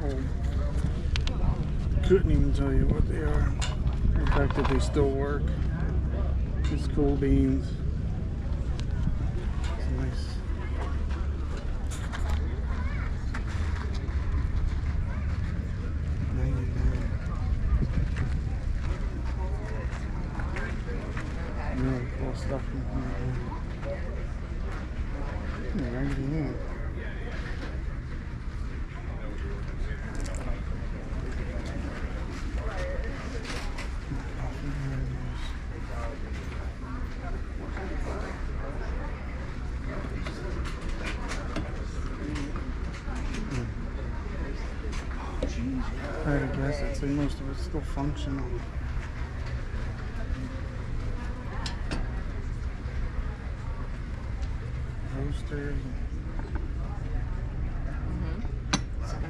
old. Couldn't even tell you what they are. The fact that they still work. These cool beans. It's nice. Really cool stuff in here. Right here. I guess I'd say most of it's still functional. Roasters.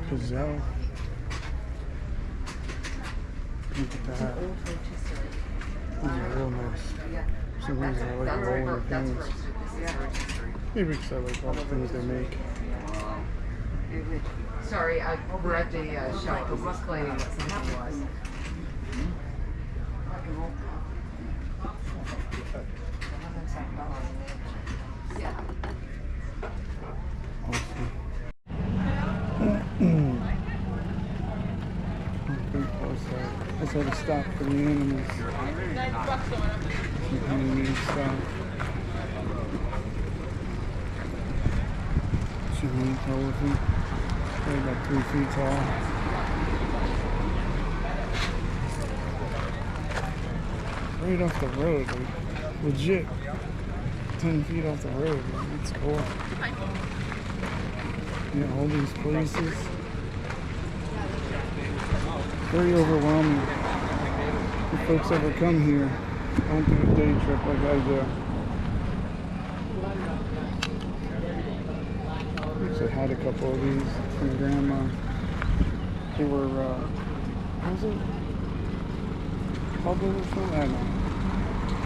Gazelle. Look at that. These are real nice. Sometimes I like rolling things. Maybe because I like all the things they make. Sorry, we're at the shop. He's explaining what something was. I just had to stop for the animals. Some handmade stuff. Giant elephant. Probably about 3 feet tall. Right off the road, like legit 10 feet off the road. It's cool. Yeah, all these places. Very overwhelming. If folks ever come here, don't do a day trip like I do. I had a couple of these from Grandma. They were, what was it? Bubble or something? I don't know.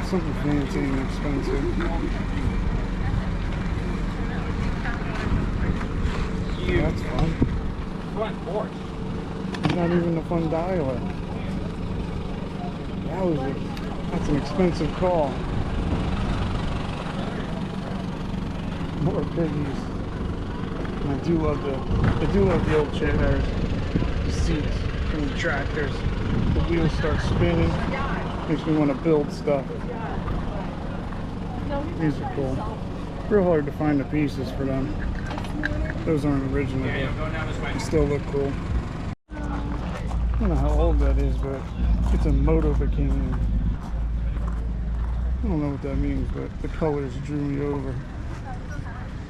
Something fancy and expensive. Yeah, that's fun. Front porch. It's not even a fun dialer. That's an expensive call. More piggies. And I do love the old chairs, the seats from the tractors. The wheels start spinning. Makes me want to build stuff. These are cool. Real hard to find the pieces for them. Those aren't original, but they still look cool. I don't know how old that is, but it's a moto bikini. I don't know what that means, but the colors drew me over.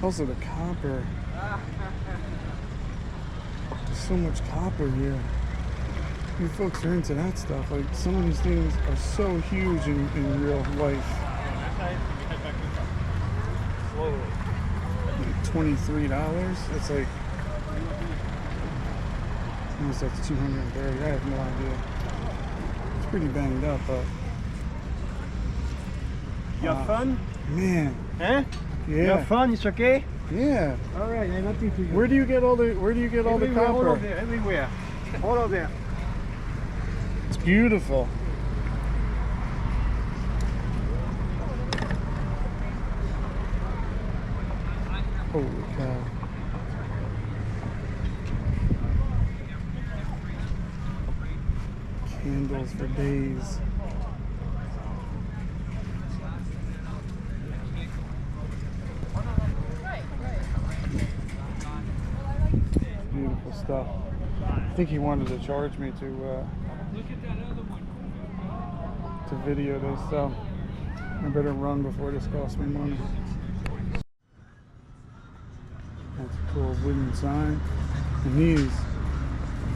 Also the copper. There's so much copper here. You folks are into that stuff. Like, some of these things are so huge in real life. Like $23. It's like, I guess that's $230. I have no idea. It's pretty banged up, but You have fun? man. Eh? Yeah. You have fun? It's okay? Yeah. All right, I nothing to you. Where do you get all the Everywhere, all copper? of there, everywhere. All of there. It's beautiful. Holy cow. Candles for days. Beautiful stuff. I think he wanted to charge me to video this, so I better run before this costs me money. That's a cool wooden sign. And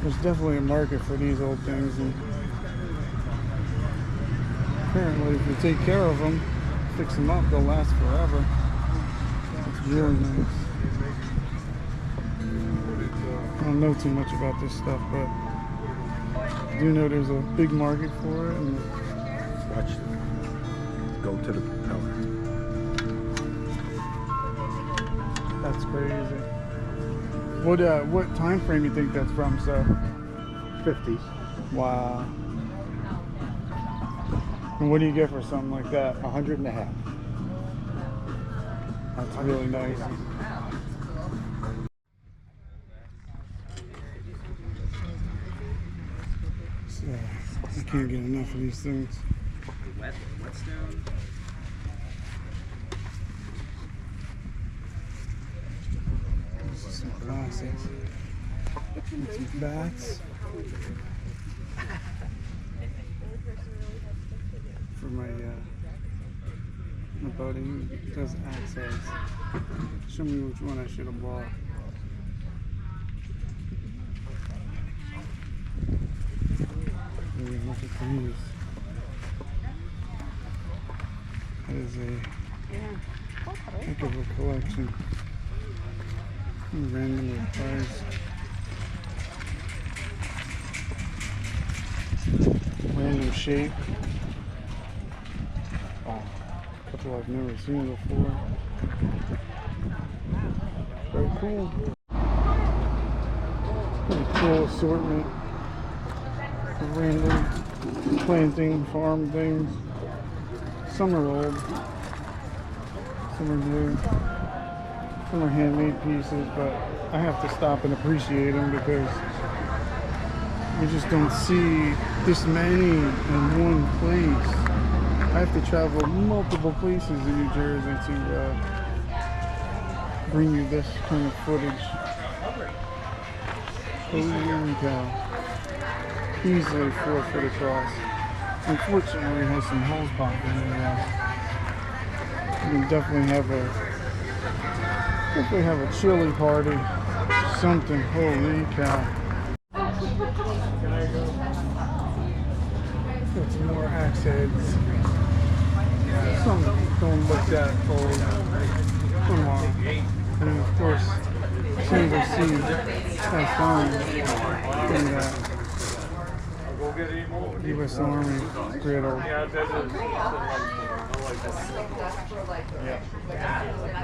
there's definitely a market for these old things, and apparently if you take care of them, fix them up, they'll last forever. It's really nice. I don't know too much about this stuff, but I do know there's a big market for it. And watch it. Go to the propeller. that's crazy. What time frame you think that's from, sir? 50s. Wow. And what do you get for something like that? 100 and a half. That's really nice. So, I can't get enough of these things. Whetstone. This is some classics. And some bats. For my buddy who does access. Show me which one I should have bought. Ooh, look at these. That is a heck of a collection. Randomly priced. Random shape. Oh, a couple I've never seen before. Very cool. Pretty cool assortment of random planting, farm things. Some are old, some are new, some are handmade pieces, but I have to stop and appreciate them because you just don't see this many in one place. I have to travel multiple places in New Jersey to bring you this kind of footage. Holy cow. Easily 4 foot across. Unfortunately, it has some holes popping in there. You can definitely have a chili party. Something. Holy cow. Got some more axe heads. Some don't look that old. Come on. And of course, as soon as I see that sign, look at that. U.S. Army griddle. Yeah.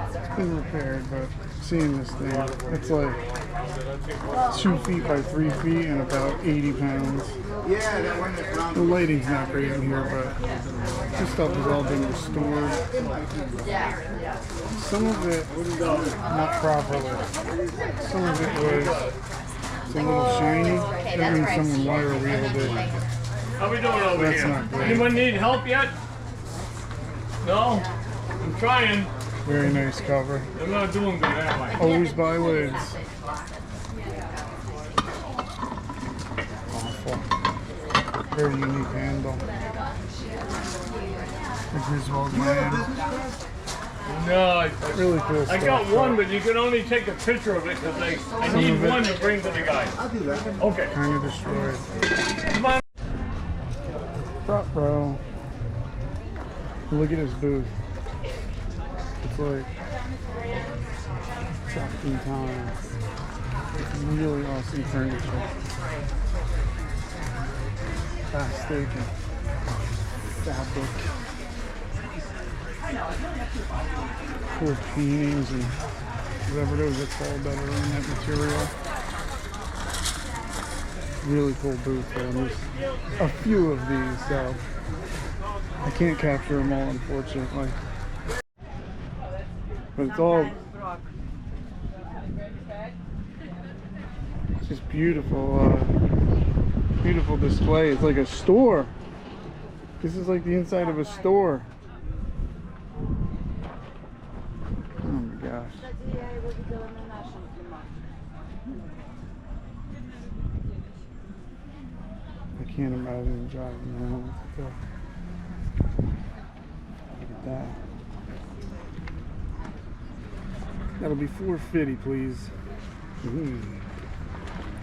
It's been repaired, but seeing this thing, it's like 2 feet by 3 feet and about 80 pounds. The lighting's not great in here, but this stuff has all been restored. Some of it not properly. Some of it was a little shiny. That means someone wire wheeled it. How we doing over That's here? not great. Anyone need help yet? No? I'm trying. Very nice cover. I'm not doing good, am I? Always buy lids. Awful. Very unique handle. The Griswold land. No, Really cool stuff. I got one, but you can only take a picture of it because I need of it- one to bring to the guy. Okay. Kind of destroyed. Come on. Front row. Look at his booth. It's like chopped in time. It's really awesome furniture. Plastic and fabric. Cool paintings and whatever it is it's called that are in that material. Really cool booth though. And there's a few of these, so I can't capture them all, unfortunately. But it's all just beautiful, beautiful display. It's like a store. This is like the inside of a store. Oh my gosh. I can't imagine driving around with that. Look at that. That'll be $4.50, please. Ooh.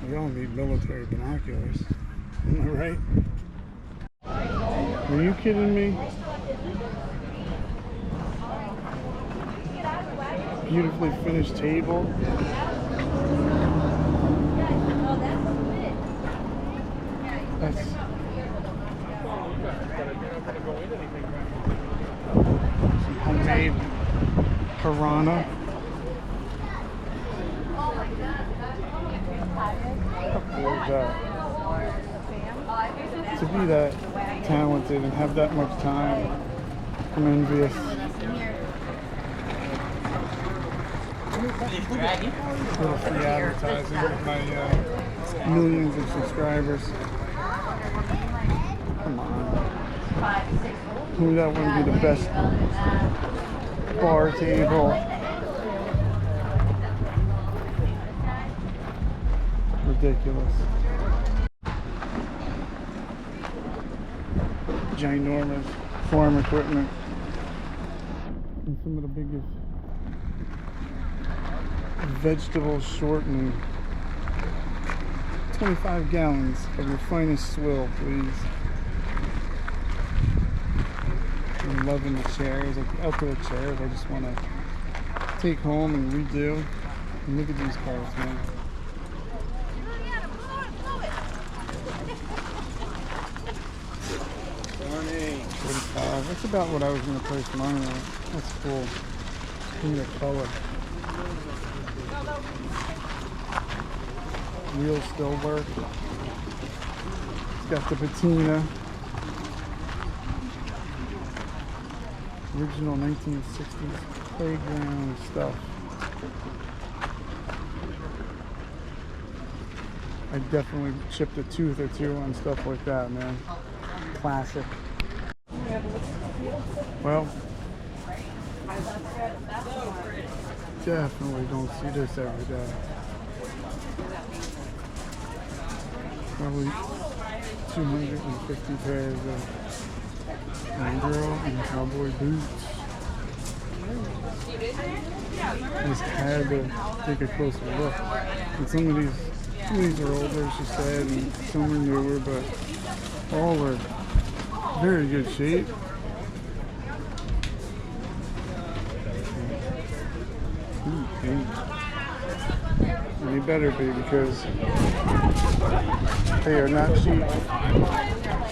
We all need military binoculars. Am I right? Are you kidding me? Beautifully finished table. That's some homemade piranha. that. To be that talented and have that much time, I'm envious. Little free advertising with my millions of subscribers. Come on. Who that wouldn't be the best bar table? Ridiculous. Ginormous farm equipment. And some of the biggest vegetable shortening. 25 gallons of your finest swill, please. I'm loving the chairs, like the outdoor chairs. I just want to take home and redo. And look at these cars, man. That's about what I was going to place mine on. That's cool. Give me the color. Wheels still work. It's got the patina. Original 1960s playground stuff. I definitely chipped a tooth or two on stuff like that, man. Classic. Well, definitely don't see this every day. Probably 250 pairs of girl and cowboy boots. I just had to take a closer look. And some of these are older, as she said, and some are newer, but all are very good shape. And they better be, because they are not cheap.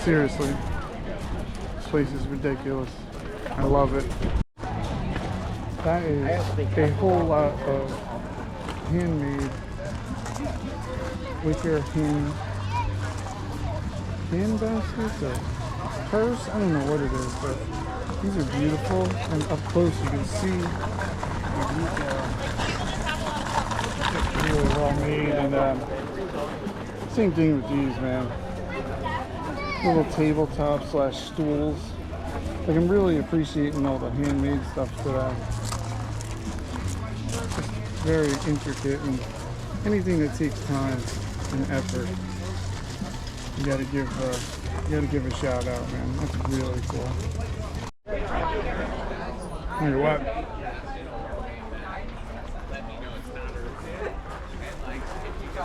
Seriously. This place is ridiculous. I love it. That is a whole lot of handmade wicker hand baskets or purse. I don't know what it is, but these are beautiful, and up close you can see really well made. And same thing with these, man. Little tabletop / stools. Like, I'm really appreciating all the handmade stuff today. Just very intricate, and anything that takes time and effort, you gotta give a shout out, man. That's really cool. Tell you what.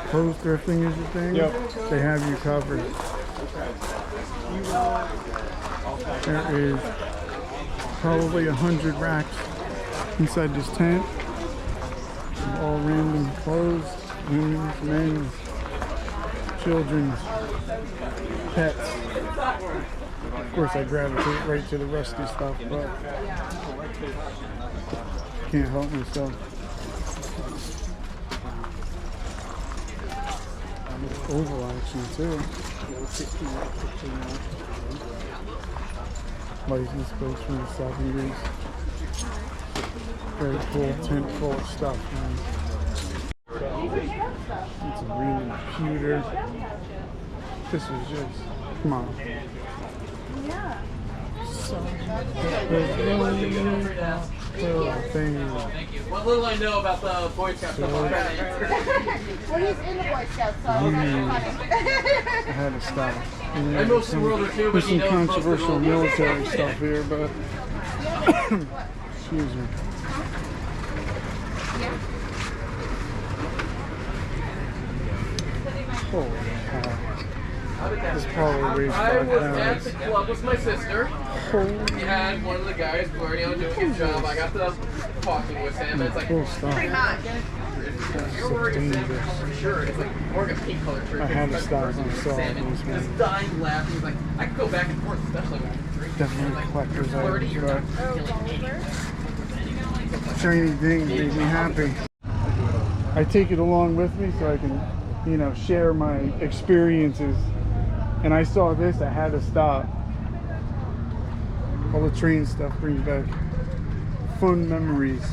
Clothes thrifting is your thing? Yep. They have you covered. There is probably 100 racks inside this tent. All random clothes, women's, men's, children's, pets. Of course, I gravitate right to the rusty stuff, but can't help myself. Oval action too. License plates from the 70s. Very cool tent full of stuff, man. It's a really pewter. This was just, come on. Yeah. So thing. What little I know about the Boy Scouts stuff. Well, he's in the Boy Scouts, so I had to stop. I know some World War II, but there's some controversial military stuff here, but excuse me. Holy cow. This probably weighs I 5 was at pounds. the club with my sister. He had one of the guys already on doing his job. I got to talking with him. It's like, Cool stuff. you're wearing a salmon shirt. It's like more like a pink color shirt. I had to stop when I saw salmon. these, man. Just dying laughing. He's like, I could go back and forth, especially when you're drinking. Definitely Like, collector's you're flirty, items, you're right? not killing me. Shiny things make me happy. I take it along with me so I can you know, share my experiences. And I saw this, I had to stop. All the train stuff brings back fun memories.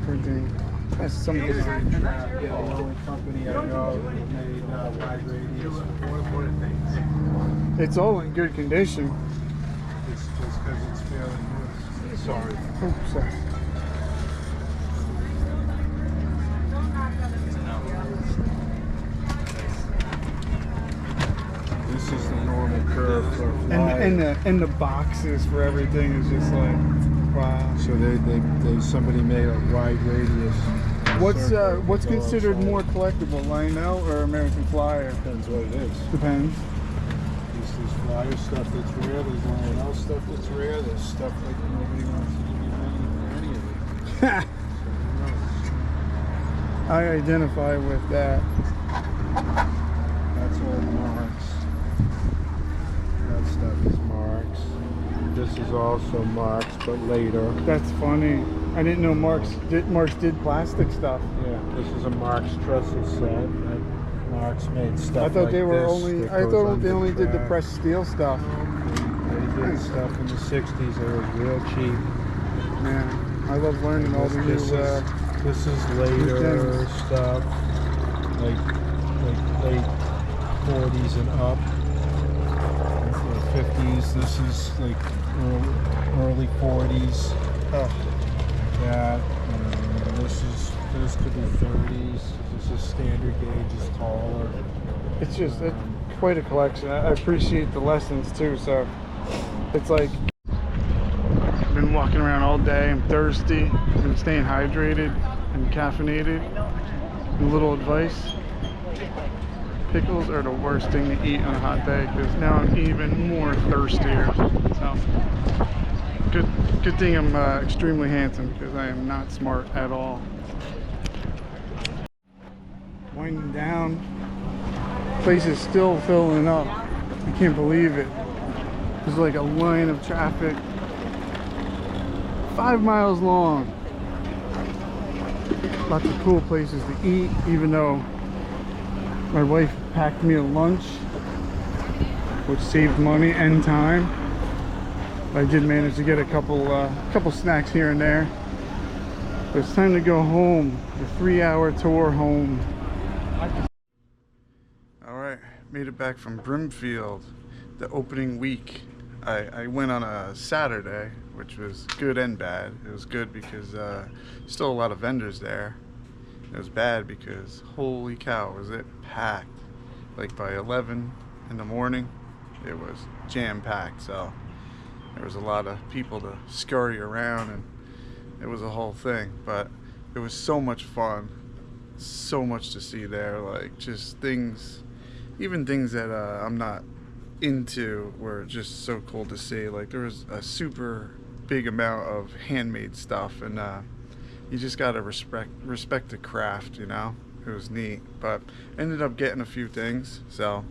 Printing. That's something. The only company I know that made wide radius. It's all in good condition. It's just because it's fairly new. Sorry. Oops, sorry. This is the normal curve for Flea. And the boxes for everything is just like, wow. So they somebody made a wide radius. What's considered more collectible, Lionel or American Flyer? Depends what it is. Depends. There's Flyer stuff that's rare. There's Lionel stuff that's rare. There's stuff like nobody wants to give you money for any of it. I identify with that. That's all marks. That stuff is marks. This is also marks, but later. That's funny. I didn't know Marks did plastic stuff. Yeah, this is a Marks trestle set. That Marks made stuff. I thought like they were this only. that I goes thought under they only did the craft. pressed steel stuff. They did stuff in the '60s that was real cheap. Man, I love learning all the new. This is later things. stuff, like late '40s and up. 50s. This is like early '40s. Oh, Yeah. This could be 30s. This is standard gauge, is taller. it's just quite a collection. I appreciate the lessons too. So it's like I've been walking around all day. I'm thirsty. I'm staying hydrated and caffeinated. A little advice: pickles are the worst thing to eat on a hot day because now I'm even more thirstier. So good thing I'm extremely handsome because I am not smart at all. Winding down. Place is still filling up. I can't believe it. There's like a line of traffic 5 miles long. Lots of cool places to eat, even though my wife packed me a lunch, which saved money and time. I did manage to get a couple snacks here and there. But it's time to go home. The 3-hour tour home. All right, made it back from Brimfield. The opening week. I went on a Saturday, which was good and bad. It was good because still a lot of vendors there. It was bad because holy cow, was it packed. Like by 11 in the morning, it was jam-packed. So there was a lot of people to scurry around and it was a whole thing. But it was so much fun. So much to see there. Like just things, even things that I'm not into were just so cool to see. Like there was a super big amount of handmade stuff and you just gotta respect the craft, you know. It was neat, but ended up getting a few things, so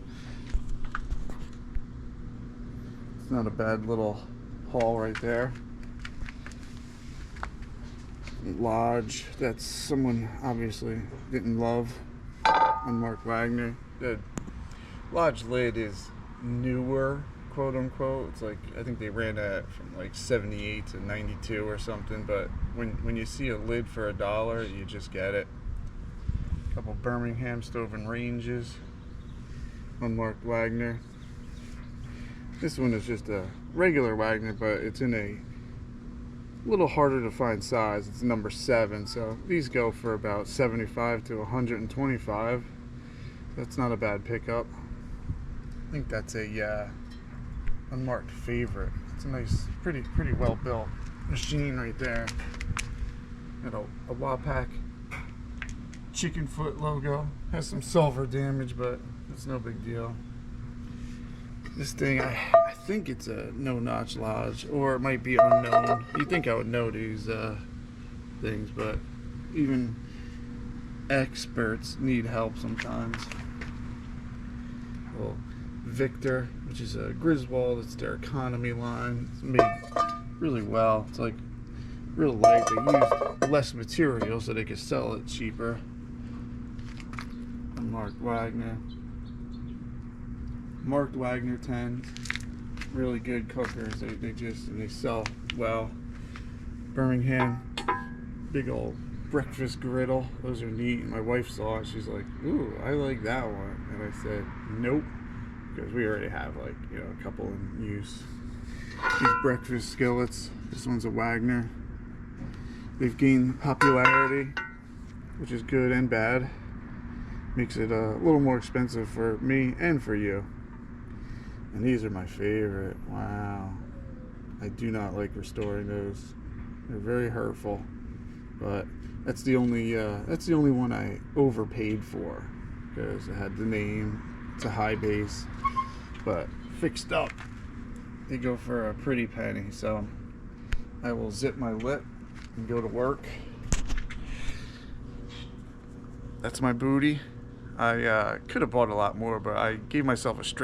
it's not a bad little haul right there. Lodge, that's someone obviously didn't love on Mark Wagner. The Lodge lid is newer, quote unquote. It's like, I think they ran that from like 78 to 92 or something, but when you see a lid for $1, you just get it. Couple Birmingham stove and ranges on Mark Wagner. This one is just a regular Wagner, but it's in a little harder to find size. It's number 7, so these go for about 75 to 125. That's not a bad pickup. I think that's a unmarked favorite. It's a nice, pretty well built machine right there. Got a Wapak chicken foot logo. Has some silver damage, but it's no big deal. This thing, I think it's a no-notch Lodge, or it might be unknown. You'd think I would know these things, but even experts need help sometimes. Well, Victor, which is a Griswold. It's their economy line. It's made really well. It's like real light. They used less material so they could sell it cheaper. And Mark Wagner 10. Really good cookers. They sell well. Birmingham, big old breakfast griddle. Those are neat. And my wife saw it. She's like, "Ooh, I like that one." And I said, "Nope," because we already have like, you know, a couple in use. These breakfast skillets. This one's a Wagner. They've gained popularity, which is good and bad. Makes it a little more expensive for me and for you. And these are my favorite. Wow. I do not like restoring those. They're very hurtful. But that's the only one I overpaid for, because it had the name. It's a high base, but fixed up, they go for a pretty penny. So I will zip my lip and go to work. That's my booty. I could have bought a lot more, but I gave myself a strict